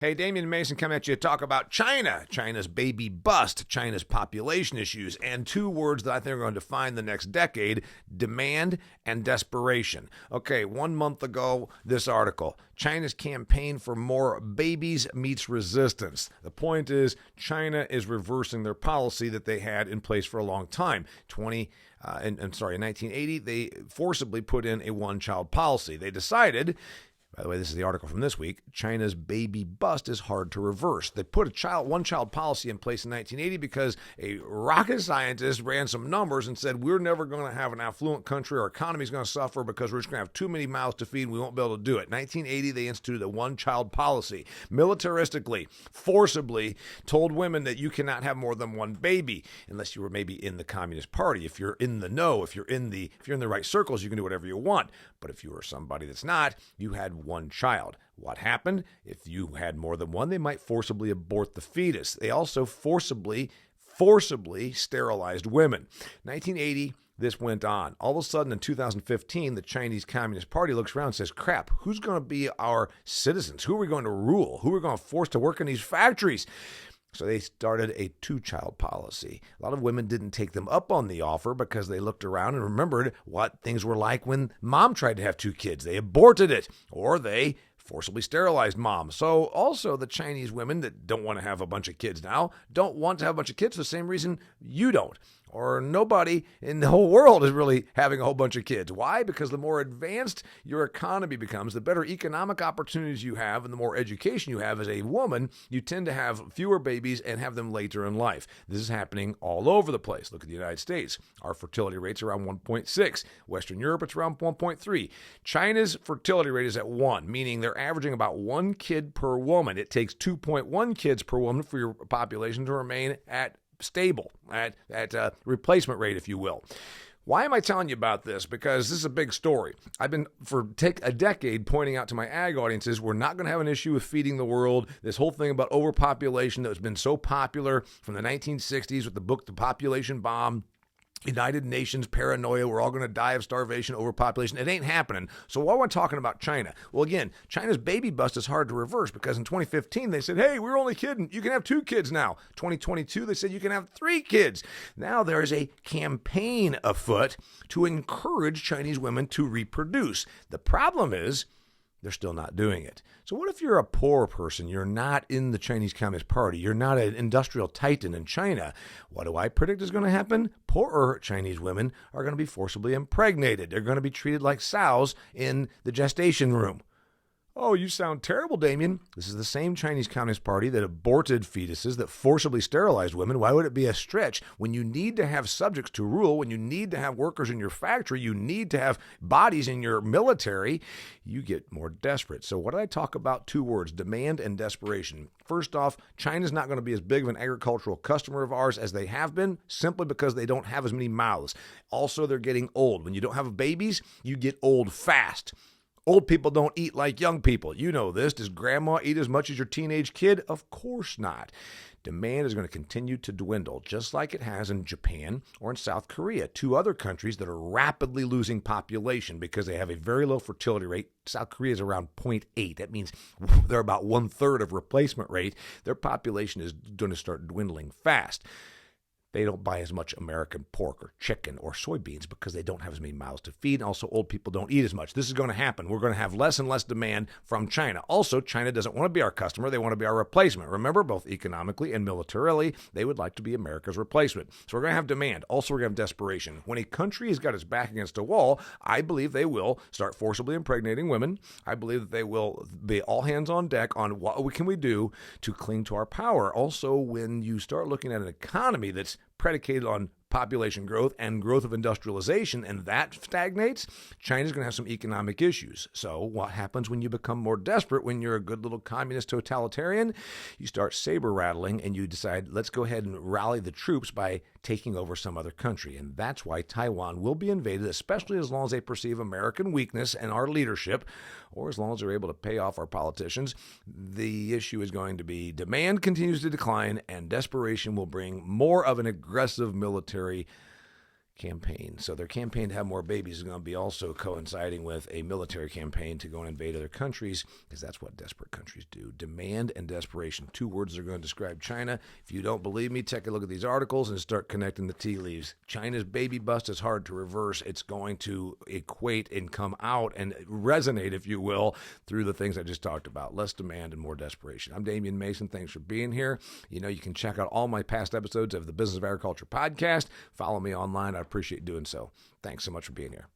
Hey, Damian Mason coming at you to talk about China, China's baby bust, China's population issues, and two words that I think are going to define the next decade: demand and desperation. Okay, 1 month ago, this article: China's campaign for more babies meets resistance. The point is, China is reversing their policy that they had in place for a long time. In 1980, they forcibly put in a one-child policy. They decided. By the way, this is the article from this week. China's baby bust is hard to reverse. They put a one-child policy in place in 1980 because a rocket scientist ran some numbers and said, we're never going to have an affluent country. Our economy is going to suffer because we're just going to have too many mouths to feed and we won't be able to do it. 1980, they instituted a one-child policy. Militaristically, forcibly told women that you cannot have more than one baby unless you were maybe in the Communist Party. If you're in the know, if you're in the right circles, you can do whatever you want. But if you were somebody that's not, you had one child. What happened? If you had more than one, they might forcibly abort the fetus. They also forcibly sterilized women. 1980, this went on. All of a sudden, in 2015, the Chinese Communist Party looks around and says, crap, who's going to be our citizens? Who are we going to rule? Who are we going to force to work in these factories? So they started a two-child policy. A lot of women didn't take them up on the offer because they looked around and remembered what things were like when mom tried to have two kids. They aborted it, or they forcibly sterilized mom. So also the Chinese women that don't want to have a bunch of kids now don't want to have a bunch of kids for the same reason you don't. Or nobody in the whole world is really having a whole bunch of kids. Why? Because the more advanced your economy becomes, the better economic opportunities you have, and the more education you have as a woman, you tend to have fewer babies and have them later in life. This is happening all over the place. Look at the United States. Our fertility rate's around 1.6. Western Europe, it's around 1.3. China's fertility rate is at 1, meaning they're averaging about 1 kid per woman. It takes 2.1 kids per woman for your population to remain at stable, at replacement rate, if you will. Why am I telling you about this? Because this is a big story. I've been for a decade pointing out to my ag audiences, we're not going to have an issue with feeding the world. This whole thing about overpopulation that has been so popular from the 1960s with the book The Population Bomb, United Nations paranoia, we're all going to die of starvation, overpopulation. It ain't happening. So why am I talking about China? Well, again, China's baby bust is hard to reverse because in 2015, they said, hey, we're only kidding. You can have 2 kids now. 2022, they said you can have 3 kids. Now there is a campaign afoot to encourage Chinese women to reproduce. The problem is, they're still not doing it. So what if you're a poor person? You're not in the Chinese Communist Party. You're not an industrial titan in China. What do I predict is going to happen? Poorer Chinese women are going to be forcibly impregnated. They're going to be treated like sows in the gestation room. Oh, you sound terrible, Damian. This is the same Chinese Communist Party that aborted fetuses, that forcibly sterilized women. Why would it be a stretch? When you need to have subjects to rule, when you need to have workers in your factory, you need to have bodies in your military, you get more desperate. So what did I talk about? 2 words: demand and desperation. First off, China's not going to be as big of an agricultural customer of ours as they have been, simply because they don't have as many mouths. Also, they're getting old. When you don't have babies, you get old fast. Old people don't eat like young people. You know this. Does grandma eat as much as your teenage kid? Of course not. Demand is going to continue to dwindle, just like it has in Japan or in South Korea, 2 other countries that are rapidly losing population because they have a very low fertility rate. South Korea is around 0.8. That means they're about 1/3 of replacement rate. Their population is going to start dwindling fast. They don't buy as much American pork or chicken or soybeans because they don't have as many mouths to feed. And also, old people don't eat as much. This is going to happen. We're going to have less and less demand from China. Also, China doesn't want to be our customer. They want to be our replacement. Remember, both economically and militarily, they would like to be America's replacement. So we're going to have demand. Also, we're going to have desperation. When a country has got its back against a wall, I believe they will start forcibly impregnating women. I believe that they will be all hands on deck on what can we do to cling to our power. Also, when you start looking at an economy that's predicated on population growth and growth of industrialization, and that stagnates, China's going to have some economic issues. So what happens when you become more desperate, when you're a good little communist totalitarian? You start saber rattling and you decide, let's go ahead and rally the troops by taking over some other country. And that's why Taiwan will be invaded, especially as long as they perceive American weakness and our leadership, or as long as they're able to pay off our politicians. The issue is going to be demand continues to decline, and desperation will bring more of an aggressive military campaign. So their campaign to have more babies is going to be also coinciding with a military campaign to go and invade other countries, because that's what desperate countries do. Demand and desperation, 2 words that are going to describe China. If you don't believe me, take a look at these articles and start connecting the tea leaves. China's baby bust is hard to reverse. It's going to equate and come out and resonate, if you will, through the things I just talked about. Less demand and more desperation. I'm Damian Mason. Thanks for being here. You know, you can check out all my past episodes of the Business of Agriculture podcast. Follow me online. I appreciate doing so. Thanks so much for being here.